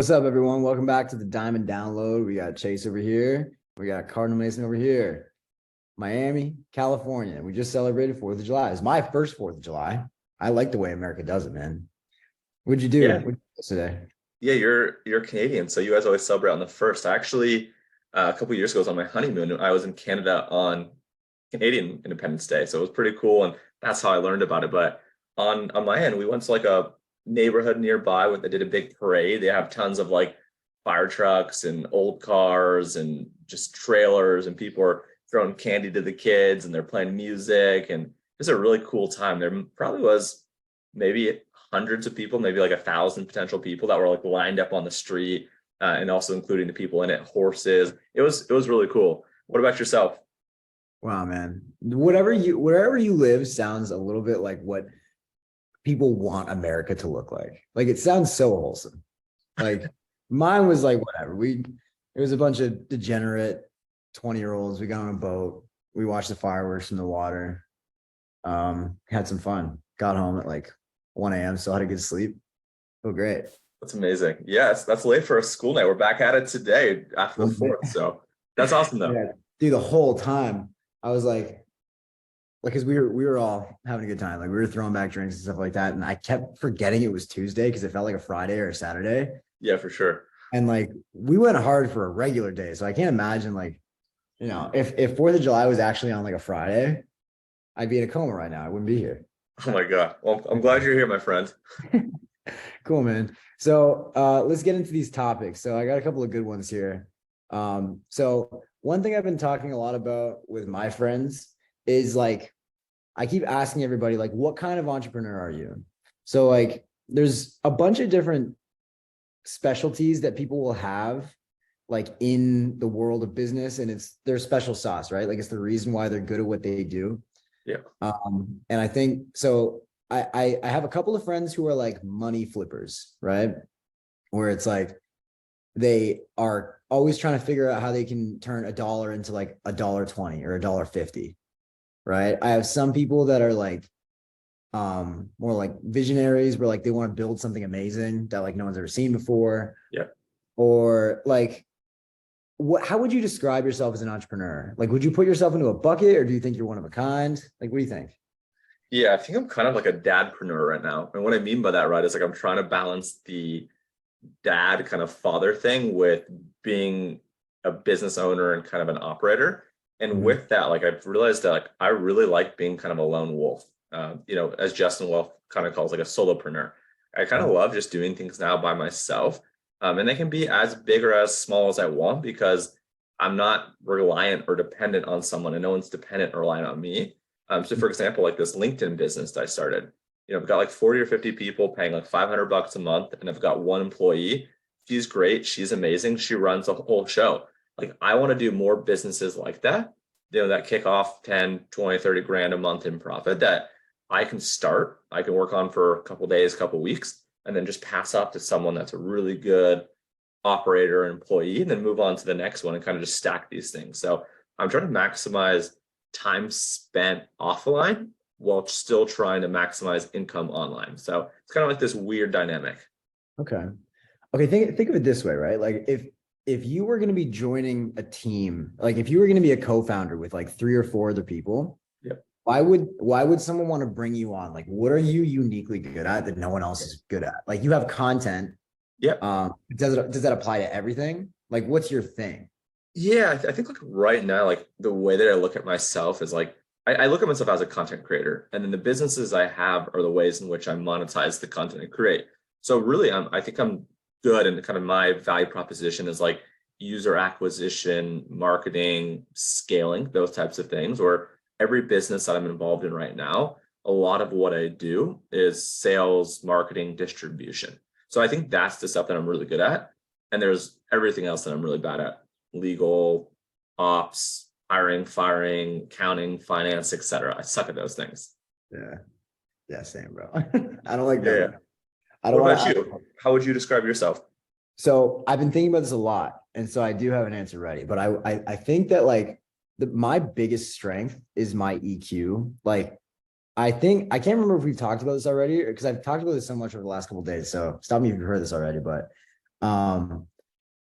What's up, everyone? Welcome back to the Diamond Download. We got Chase over here. We got Cardinal Mason over here. Miami, California. We just celebrated 4th of July. It's my first 4th of July. I like the way America does it, man. What'd you do? Yeah, What'd you do today? yeah, you're Canadian, so you guys always celebrate on the first. Actually, a couple of years ago, I was on my honeymoon. I was in Canada on Canadian Independence Day, so it was pretty cool, and that's how I learned about it. But on my end, we went to like a neighborhood nearby where they did a big parade. They have tons of like fire trucks and old cars and just trailers, and people are throwing candy to the kids, and they're playing music, and it's a really cool time. There probably was maybe hundreds of people, maybe like 1,000 potential people that were like lined up on the street, and also including the people in it, horses. It was really cool. What about yourself? Wow, man. Wherever you live sounds a little bit like what people want America to look like. Like it sounds so wholesome. Like mine was like whatever. It was a bunch of degenerate 20-year-olds. We got on a boat. We watched the fireworks from the water. Had some fun. Got home at like 1 a.m. Still had a good sleep. Feel great. That's amazing. Yes, that's late for a school night. We're back at it today after the fourth. So that's awesome though. Yeah. Dude, the whole time I was like, because we were all having a good time. Like we were throwing back drinks and stuff like that. And I kept forgetting it was Tuesday because it felt like a Friday or a Saturday. Yeah, for sure. And like we went hard for a regular day. So I can't imagine like, if 4th of July was actually on like a Friday, I'd be in a coma right now. I wouldn't be here. Oh my God. Well, I'm glad you're here, my friend. Cool, man. So let's get into these topics. So I got a couple of good ones here. So one thing I've been talking a lot about with my friends is like, I keep asking everybody, like, what kind of entrepreneur are you? So like, there's a bunch of different specialties that people will have like in the world of business, and it's their special sauce, right? Like it's the reason why they're good at what they do. Yeah. And I think so. I have a couple of friends who are like money flippers, right? Where it's like they are always trying to figure out how they can turn a dollar into like $1.20 or $1.50, right? I have some people that are like more like visionaries where like they want to build something amazing that like no one's ever seen before. Yeah. Or like how would you describe yourself as an entrepreneur? Like, would you put yourself into a bucket, or do you think you're one of a kind? Like, what do you think? Yeah, I think I'm kind of like a dadpreneur right now. And what I mean by that, right, is like I'm trying to balance the dad kind of father thing with being a business owner and kind of an operator. And with that, like I've realized that like I really like being kind of a lone wolf. As Justin Wolf kind of calls like a solopreneur. I kind of love just doing things now by myself. And they can be as big or as small as I want because I'm not reliant or dependent on someone, and no one's dependent or reliant on me. So for example, like this LinkedIn business that I started, I've got like 40 or 50 people paying like $500 a month, and I've got one employee. She's great. She's amazing. She runs a whole show. Like I want to do more businesses like that, that kick off 10, 20, 30 grand a month in profit that I can start, I can work on for a couple of days, couple of weeks, and then just pass off to someone that's a really good operator and employee, and then move on to the next one and kind of just stack these things. So I'm trying to maximize time spent offline while still trying to maximize income online. So it's kind of like this weird dynamic. Okay. Okay. Think of it this way, right? Like if you were going to be joining a team, like if you were going to be a co-founder with like 3 or 4 other people, Yep. why would someone want to bring you on? Like, what are you uniquely good at that no one else is good at? Like you have content. Yeah. Does that apply to everything? Like, what's your thing? Yeah, I think like right now, like the way that I look at myself is like I look at myself as a content creator, and then the businesses I have are the ways in which I monetize the content I create. So really, I think I'm good, and kind of my value proposition is like user acquisition, marketing, scaling, those types of things. Where every business that I'm involved in right now, a lot of what I do is sales, marketing, distribution. So I think that's the stuff that I'm really good at, and there's everything else that I'm really bad at: legal, ops, hiring, firing, accounting, finance, etc. I suck at those things. Yeah. Yeah. Same, bro. I don't like Yeah. that. What about you? How would you describe yourself? So I've been thinking about this a lot, and so I do have an answer ready. But I think that like my biggest strength is my EQ. Like I think I can't remember if we've talked about this already, because I've talked about this so much over the last couple of days. So stop me if you've heard this already. But Um,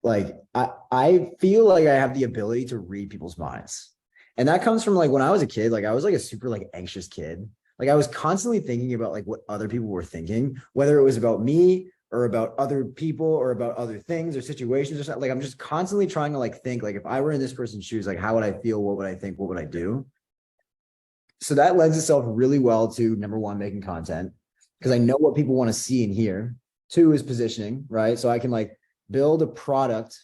like I feel like I have the ability to read people's minds. And that comes from like when I was a kid, like I was like a super like anxious kid. Like I was constantly thinking about like what other people were thinking, whether it was about me or about other people or about other things or situations or something. Like I'm just constantly trying to like think like if I were in this person's shoes, like how would I feel? What would I think? What would I do? So that lends itself really well to number one, making content because I know what people want to see and hear. Two is positioning, right? So I can like build a product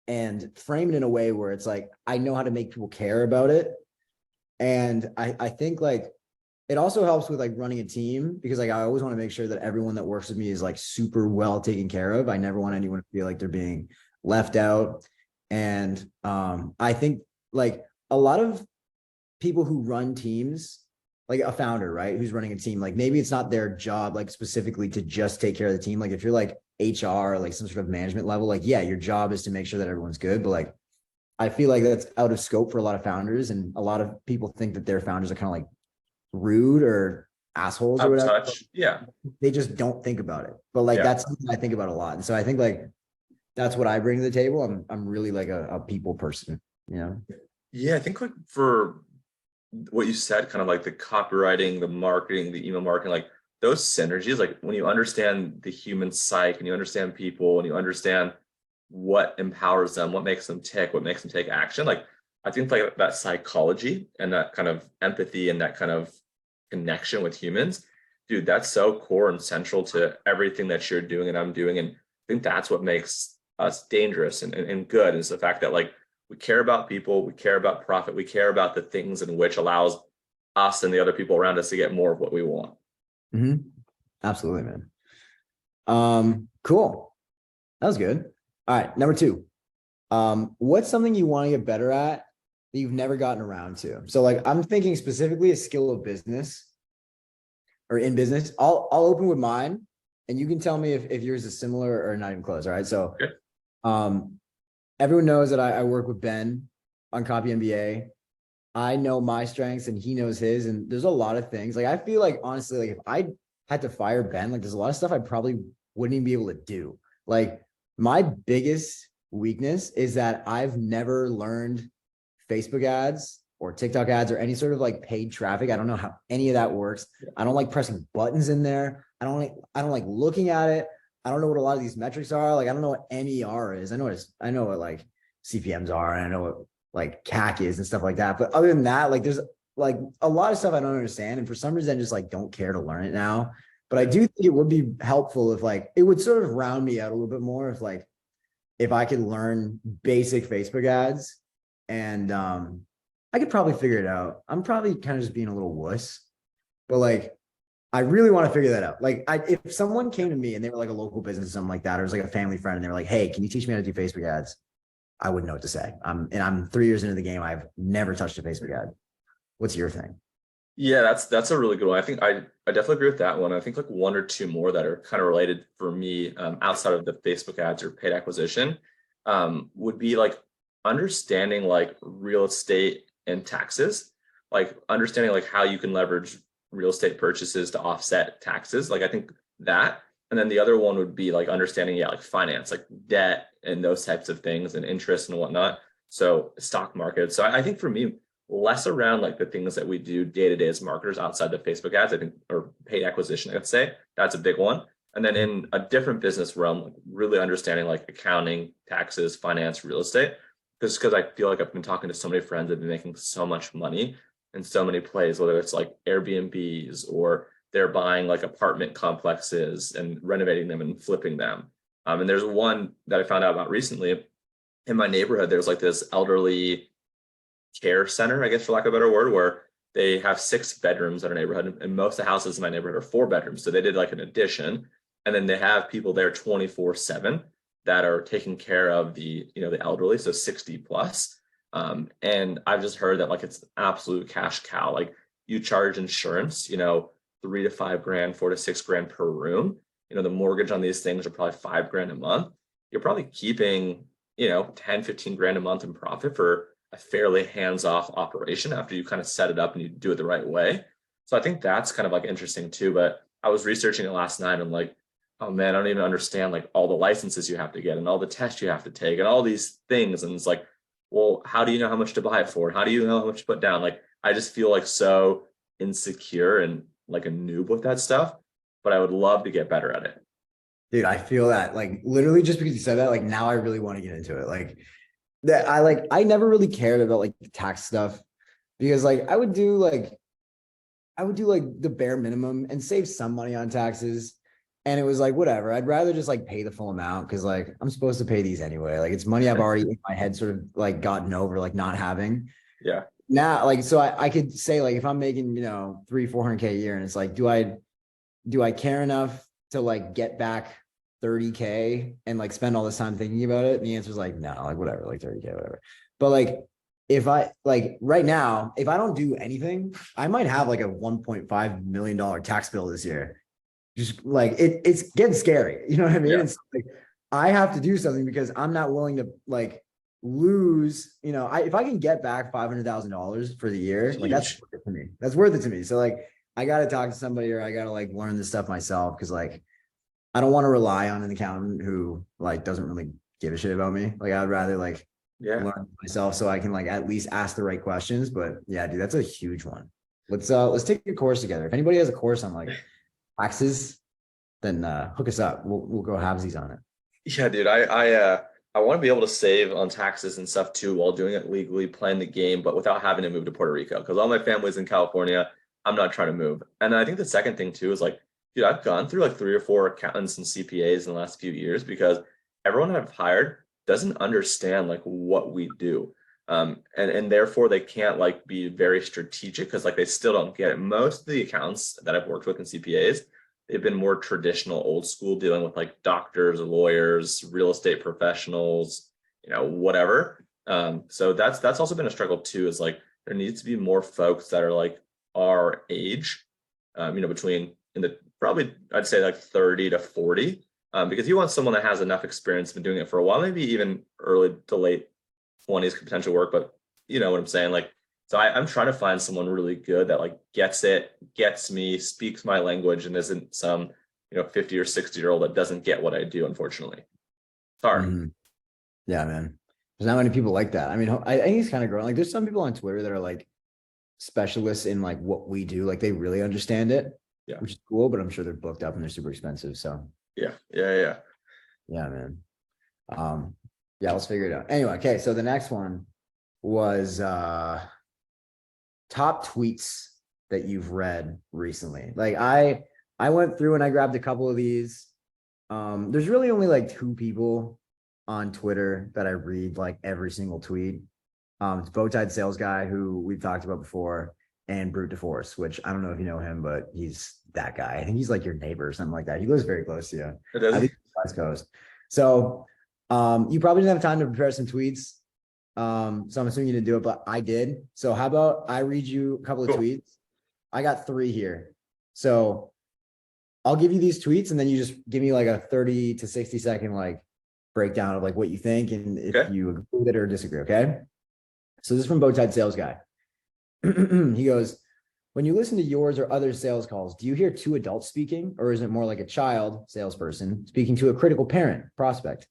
and frame it in a way where it's like I know how to make people care about it. And I think like it also helps with like running a team because like I always want to make sure that everyone that works with me is like super well taken care of. I never want anyone to feel like they're being left out. And I think like a lot of people who run teams, like a founder, right, who's running a team, like maybe it's not their job, like specifically to just take care of the team. Like if you're like HR, or like some sort of management level, like, yeah, your job is to make sure that everyone's good. But like, I feel like that's out of scope for a lot of founders. And a lot of people think that their founders are kind of like rude or assholes or Out of whatever. touch. Yeah. They just don't think about it. But like, Yeah. that's something I think about a lot. And so I think like, that's what I bring to the table. I'm really like a people person, you know? Yeah. I think like for what you said, kind of like the copywriting, the marketing, the email marketing, like those synergies, like when you understand the human psyche and you understand people and you understand what empowers them, what makes them tick, what makes them take action, like I think like that psychology and that kind of empathy and that kind of connection with humans, dude, that's so core and central to everything that you're doing and I'm doing. And I think that's what makes us dangerous and good is the fact that like we care about people, we care about profit, we care about the things in which allows us and the other people around us to get more of what we want. Mm-hmm. Absolutely, man. Cool. That was good. All right, number two. What's something you want to get better at that you've never gotten around to? So like I'm thinking specifically a skill of business or in business. I'll open with mine and you can tell me if yours is similar or not even close. All right. So Okay. um everyone knows that I work with Ben on Copy MBA. I know my strengths and he knows his. And there's a lot of things. Like I feel like honestly, like if I had to fire Ben, like there's a lot of stuff I probably wouldn't even be able to do. Like my biggest weakness is that I've never learned Facebook ads or TikTok ads or any sort of like paid traffic. I don't know how any of that works. I don't like pressing buttons in there. I don't like looking at it. I don't know what a lot of these metrics are. Like I don't know what MER is. I know what like CPMs are and I know what like CAC is and stuff like that. But other than that, like there's like a lot of stuff I don't understand. And for some reason, I just like don't care to learn it now. But I do think it would be helpful if like it would sort of round me out a little bit more if I could learn basic Facebook ads and I could probably figure it out. I'm probably kind of just being a little wuss, but like I really want to figure that out. Like if someone came to me and they were like a local business or something like that, or it was like a family friend and they were like, "Hey, can you teach me how to do Facebook ads?" I wouldn't know what to say. I'm 3 years into the game. I've never touched a Facebook ad. What's your thing? Yeah, that's a really good one. I think I definitely agree with that one. I think like one or two more that are kind of related for me outside of the Facebook ads or paid acquisition would be like understanding like real estate and taxes, like understanding like how you can leverage real estate purchases to offset taxes. Like I think that, and then the other one would be like understanding, yeah, like finance, like debt and those types of things and interest and whatnot. So stock market. So I think for me, less around like the things that we do day to day as marketers outside the Facebook ads, I think, or paid acquisition, I'd say that's a big one. And then in a different business realm, like really understanding like accounting, taxes, finance, real estate. Just because I feel like I've been talking to so many friends that have been making so much money in so many plays, whether it's like Airbnbs or they're buying like apartment complexes and renovating them and flipping them. And there's one that I found out about recently in my neighborhood. There's like this elderly care center, I guess, for lack of a better word, where they have 6 bedrooms in our neighborhood, and most of the houses in my neighborhood are 4 bedrooms. So they did like an addition, and then they have people there 24/7 that are taking care of the elderly, so 60 plus. And I've just heard that like it's an absolute cash cow. Like you charge insurance, 3 to 5 grand, 4 to 6 grand per room. The mortgage on these things are probably 5 grand a month. You're probably keeping 10, 15 grand a month in profit for a fairly hands-off operation after you kind of set it up and you do it the right way. So I think that's kind of like interesting too. But I was researching it last night. I'm like, oh man, I don't even understand like all the licenses you have to get and all the tests you have to take and all these things. And it's like, well, how do you know how much to buy it for? How do you know how much to put down? Like, I just feel like so insecure and like a noob with that stuff, but I would love to get better at it. Dude, I feel that like literally just because you said that, like now I really want to get into it. Like that I never really cared about like tax stuff because like I would do like the bare minimum and save some money on taxes. And it was like, whatever. I'd rather just like pay the full amount because like I'm supposed to pay these anyway. Like it's money I've already in my head sort of like gotten over like not having. Yeah. Now, like so I could say like if I'm making, you know, 300-400K a year and it's like, do I care enough to like get back 30K and like spend all this time thinking about it? And the answer is like, no, like whatever, like 30K, whatever. But like if I like right now, if I don't do anything, I might have like a $1.5 million tax bill this year. Just like it's getting scary. You know what I mean? Yeah. It's like I have to do something because I'm not willing to like lose, you know, if I can get back $500,000 for the year, like that's Huge. worth it to me. That's worth it to me. So like I gotta talk to somebody or I gotta like learn this stuff myself because like I don't want to rely on an accountant who like doesn't really give a shit about me. Like I'd rather like Yeah. learn myself so I can like at least ask the right questions. But yeah, dude, that's a huge one. Let's take a course together. If anybody has a course on like taxes, then hook us up. We'll go halvesies on it. Yeah, dude. I want to be able to save on taxes and stuff too while doing it legally, playing the game, but without having to move to Puerto Rico because all my family's in California. I'm not trying to move. And I think the second thing too is like, dude, I've gone through like 3 or 4 accountants and CPAs in the last few years because everyone I've hired doesn't understand like what we do. And therefore they can't like be very strategic because like they still don't get it. Most of the accountants that I've worked with in CPAs, they've been more traditional, old school, dealing with like doctors, lawyers, real estate professionals, whatever. So that's also been a struggle too. Is like there needs to be more folks that are like our age, between in the probably I'd say like 30 to 40, because you want someone that has enough experience, been doing it for a while, maybe even early to late 20s could potentially work, but you know what I'm saying, like. So I'm trying to find someone really good that like gets it, gets me, speaks my language, and isn't some 50 or 60-year-old that doesn't get what I do. Unfortunately, it's hard. Mm-hmm. Yeah, man. There's not many people like that. I mean, I think it's kind of growing. Like, there's some people on Twitter that are like specialists in like what we do. Like, they really understand it, Yeah, which is cool. But I'm sure they're booked up and they're super expensive. So, yeah. yeah, man. Yeah, let's figure it out. Anyway, okay. So the next one was top tweets that you've read recently. Like, I went through and I grabbed a couple of these. There's really only like 2 people on Twitter that I read like every single tweet. It's Bowtied Sales Guy, who we've talked about before, and Brute DeForce, which I don't know if you know him, but he's that guy. I think he's like your neighbor or something like that. He lives very close to you. It does. I think West Coast. So you probably didn't have time to prepare some tweets. So I'm assuming you didn't do it, but I did. So how about I read you a couple of Cool. tweets? I got 3 here. So I'll give you these tweets and then you just give me like a 30 to 60 second like breakdown of like what you think and if Okay. you agree with it or disagree. Okay. So this is from Bowtied Sales Guy. He goes, when you listen to yours or other sales calls, do you hear 2 adults speaking, or is it more like a child salesperson speaking to a critical parent prospect?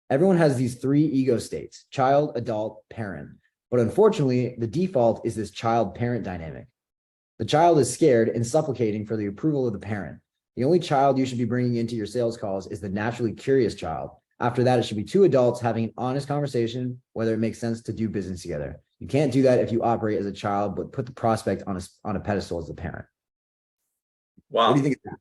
Everyone has these 3 ego states: child, adult, parent. But unfortunately, the default is this child parent dynamic. The child is scared and supplicating for the approval of the parent. The only child you should be bringing into your sales calls is the naturally curious child. After that, it should be 2 adults having an honest conversation, whether it makes sense to do business together. You can't do that if you operate as a child, but put the prospect on a pedestal as the parent. What do you Wow, think of that?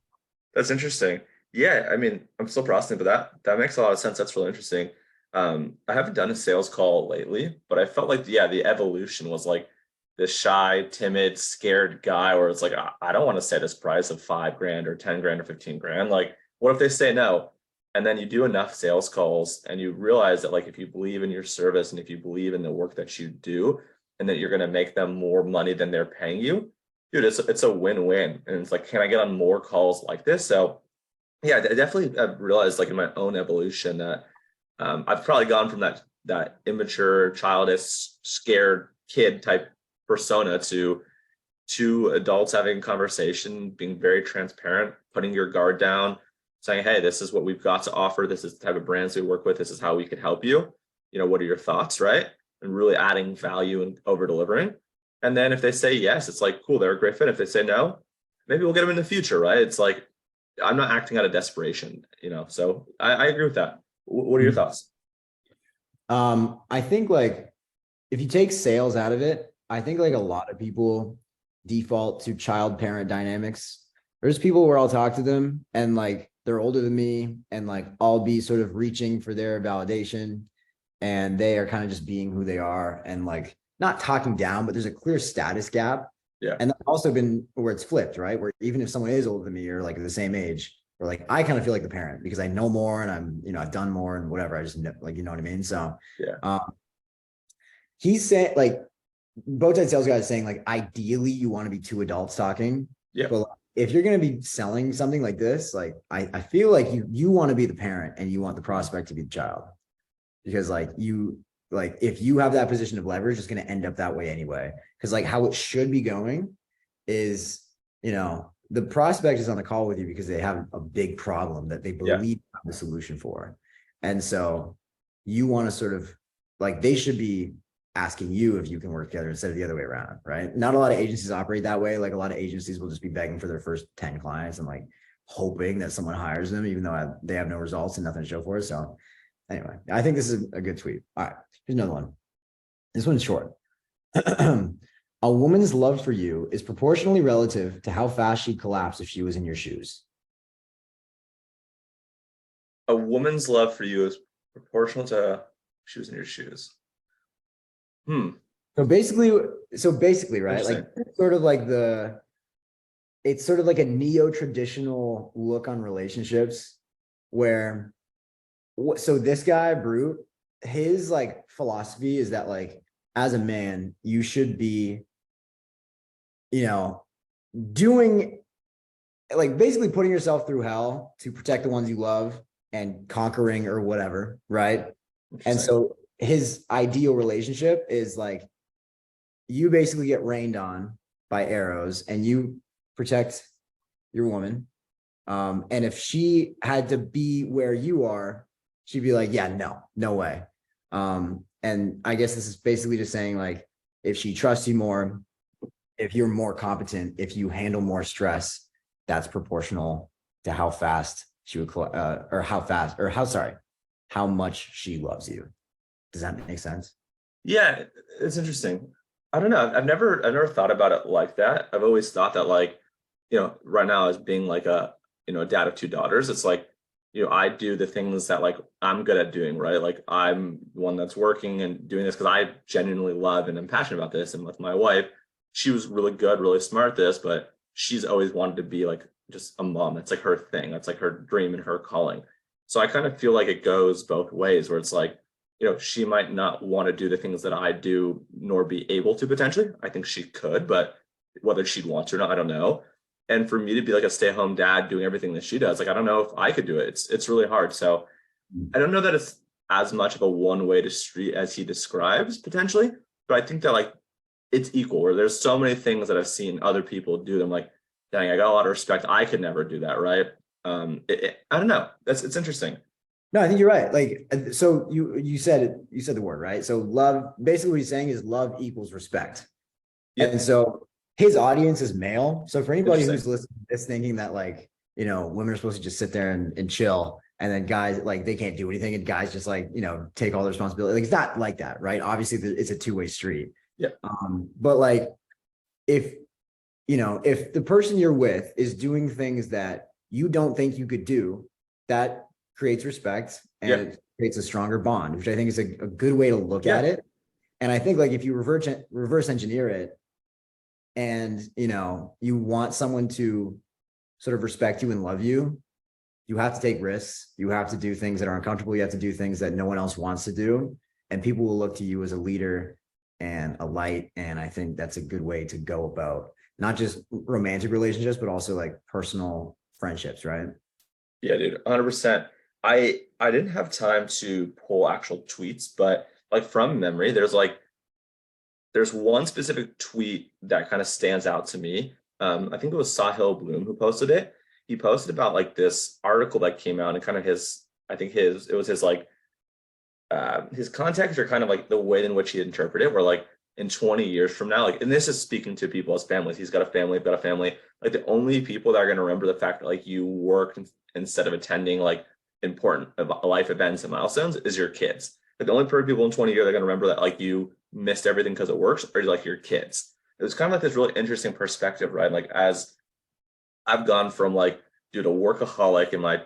that's interesting. Yeah, I mean, I'm still processing, but that makes a lot of sense. That's really interesting. I haven't done a sales call lately, but I felt like the evolution was like this shy, timid, scared guy where it's like I don't want to set this price of 5 grand or 10 grand or 15 grand. Like, what if they say no? And then you do enough sales calls and you realize that like if you believe in your service and if you believe in the work that you do and that you're going to make them more money than they're paying you, dude, it's a win-win. And it's like, can I get on more calls like this? So yeah, I definitely realized like in my own evolution that I've probably gone from that immature, childish, scared kid type persona to adults having a conversation, being very transparent, putting your guard down, saying, hey, this is what we've got to offer. This is the type of brands we work with. This is how we could help you. What are your thoughts, right? And really adding value and over delivering. And then if they say yes, it's like, cool, they're a great fit. If they say no, maybe we'll get them in the future, right? It's like, I'm not acting out of desperation, so I agree with that. What are your thoughts? I think like if you take sales out of it, I think like a lot of people default to child parent dynamics. There's people where I'll talk to them and like they're older than me and like I'll be sort of reaching for their validation and they are kind of just being who they are and like not talking down, but there's a clear status gap. Yeah. And that's also been where it's flipped, right? Where even if someone is older than me or like the same age, or like I kind of feel like the parent because I know more and I'm, I've done more and whatever. I just like, you know what I mean? So yeah, he's saying like bow tie sales guy is saying like ideally you want to be two adults talking. Yeah. But if you're going to be selling something like this, like I feel like you want to be the parent and you want the prospect to be the child. Because like if you have that position of leverage, it's going to end up that way anyway. Because like how it should be going is, the prospect is on the call with you because they have a big problem that they believe have the solution for. And so you want to sort of like, they should be asking you if you can work together instead of the other way around, right? Not a lot of agencies operate that way. Like a lot of agencies will just be begging for their first 10 clients and like hoping that someone hires them, even though they have no results and nothing to show for it. So anyway, I think this is a good tweet. All right, here's another one. This one's short. A woman's love for you is proportionally relative to how fast she'd collapse if she was in your shoes. A woman's love for you is proportional to she was in your shoes. So basically, right? Like it's sort of like a neo-traditional look on relationships where so this guy, Brute, his like philosophy is that like as a man, you should be, doing like basically putting yourself through hell to protect the ones you love and conquering or whatever, right? And so his ideal relationship is like you basically get rained on by arrows and you protect your woman. And if she had to be where you are, she'd be like, yeah, no way. And I guess this is basically just saying like, if she trusts you more, if you're more competent, if you handle more stress, that's proportional to how fast she would, how much she loves you. Does that make sense? Yeah, it's interesting. I don't know. I've never thought about it like that. I've always thought that like, right now as being like a dad of two daughters, it's like, I do the things that like I'm good at doing, right? Like I'm the one that's working and doing this because I genuinely love and am passionate about this. And with my wife, she was really good, really smart at this, but she's always wanted to be like just a mom. That's like her thing. That's like her dream and her calling. So I kind of feel like it goes both ways where it's like, she might not want to do the things that I do, nor be able to potentially. I think she could, but whether she'd want to or not, I don't know. And for me to be like a stay-at-home dad doing everything that she does, like I don't know if I could do it. It's really hard. So I don't know that it's as much of a one-way to street as he describes potentially, but I think that like it's equal. Where there's so many things that I've seen other people do. I'm like, dang, I got a lot of respect. I could never do that, right? I don't know. It's interesting. No, I think you're right. Like, so you said the word, right? So love, basically what he's saying is love equals respect. Yeah. And so his audience is male. So for anybody who's listening to this thinking that like, women are supposed to just sit there and chill and then guys, like they can't do anything and guys just like, take all the responsibility. Like it's not like that, right? Obviously it's a two-way street. Yeah. But like, if the person you're with is doing things that you don't think you could do, that creates respect and it creates a stronger bond, which I think is a good way to look at it. And I think like if you reverse engineer it and, you want someone to sort of respect you and love you, you have to take risks. You have to do things that are uncomfortable. You have to do things that no one else wants to do. And people will look to you as a leader and a light. And I think that's a good way to go about not just romantic relationships, but also like personal friendships, right? Yeah, dude, 100%. I didn't have time to pull actual tweets, but like from memory, there's one specific tweet that kind of stands out to me. I think it was Sahil Bloom who posted it. he posted about like this article that came out and kind of it was his like his context, or kind of like the way in which he interpreted it, where like in 20 years from now, like, and this is speaking to people as families, he's got a family, I've got a family, like the only people that are going to remember the fact that like you worked instead of attending like important life events and milestones is your kids. Like the only people in 20 years that are going to remember that like you missed everything because it works are like your kids. It was kind of like this really interesting perspective, right? Like as I've gone from like, dude, a workaholic in my,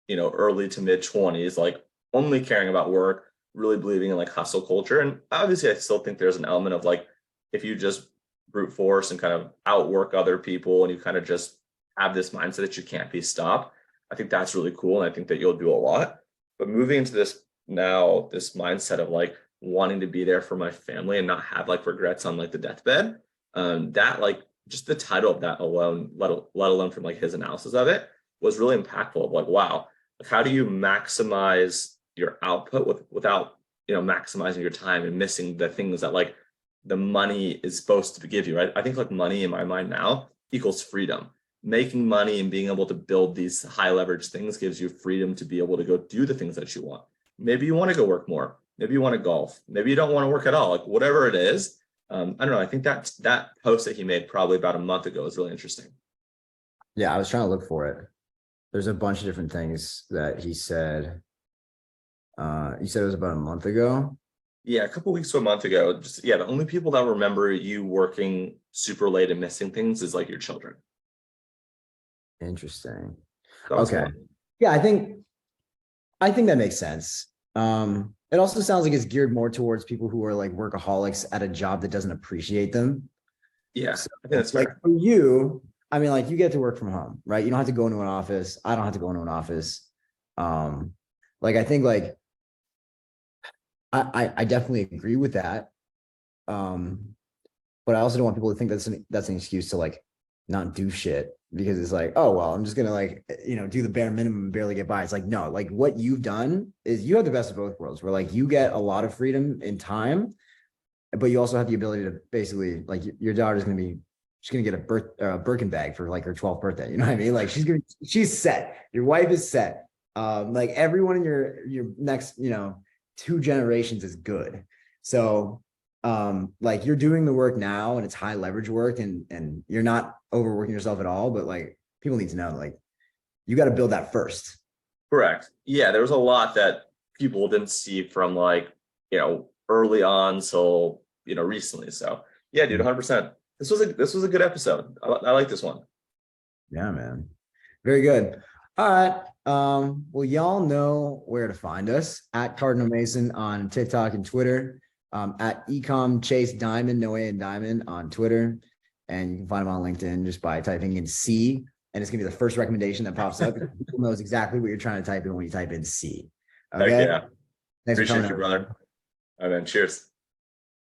early to mid 20s, like only caring about work, really believing in like hustle culture. And obviously I still think there's an element of like, if you just brute force and kind of outwork other people and you kind of just have this mindset that you can't be stopped, I think that's really cool. And I think that you'll do a lot. But moving into this now, this mindset of like wanting to be there for my family and not have like regrets on like the deathbed, that like just the title of that alone, let alone from like his analysis of it, was really impactful. Of like, wow, like how do you maximize your output without maximizing your time and missing the things that like the money is supposed to give you, right? I think like money in my mind now equals freedom. Making money and being able to build these high leverage things gives you freedom to be able to go do the things that you want. Maybe you want to go work more. Maybe you want to golf. Maybe you don't want to work at all. Like whatever it is. I don't know. I think that post that he made probably about a month ago is really interesting. Yeah, I was trying to look for it. There's a bunch of different things that he said. You said it was about a month ago. Yeah, a couple weeks to a month ago. Just the only people that remember you working super late and missing things is like your children. Interesting. Okay. Yeah, I think that makes sense. It also sounds like it's geared more towards people who are like workaholics at a job that doesn't appreciate them. Yeah, so, I think that's like fair. for you, I mean, like you get to work from home, right? You don't have to go into an office. I don't have to go into an office. Like I think like I definitely agree with that. But I also don't want people to think that's an excuse to like not do shit, because it's like, oh well, I'm just gonna like do the bare minimum and barely get by. It's like, no, like what you've done is you have the best of both worlds, where like you get a lot of freedom in time, but you also have the ability to basically like your daughter's she's gonna get a Birkin bag for like her 12th birthday. You know what I mean? Like she's set. Your wife is set. Like everyone in your next 2 generations is good. So like you're doing the work now and it's high leverage work, and you're not overworking yourself at all, but like people need to know like you got to build that first. Correct. Yeah, there was a lot that people didn't see from like early on till recently. So yeah, dude, 100%. This was a good episode. I like this one. Yeah, man. Very good. All right. Well, y'all know where to find us at Cardinal Mason on TikTok and Twitter, at Ecom Chase Dimond, no A in Diamond on Twitter. And you can find him on LinkedIn just by typing in C, and it's gonna be the first recommendation that pops up. People knows exactly what you're trying to type in when you type in C. Okay. Heck yeah. Thanks for Appreciate coming you, out. brother. All right, man. Cheers.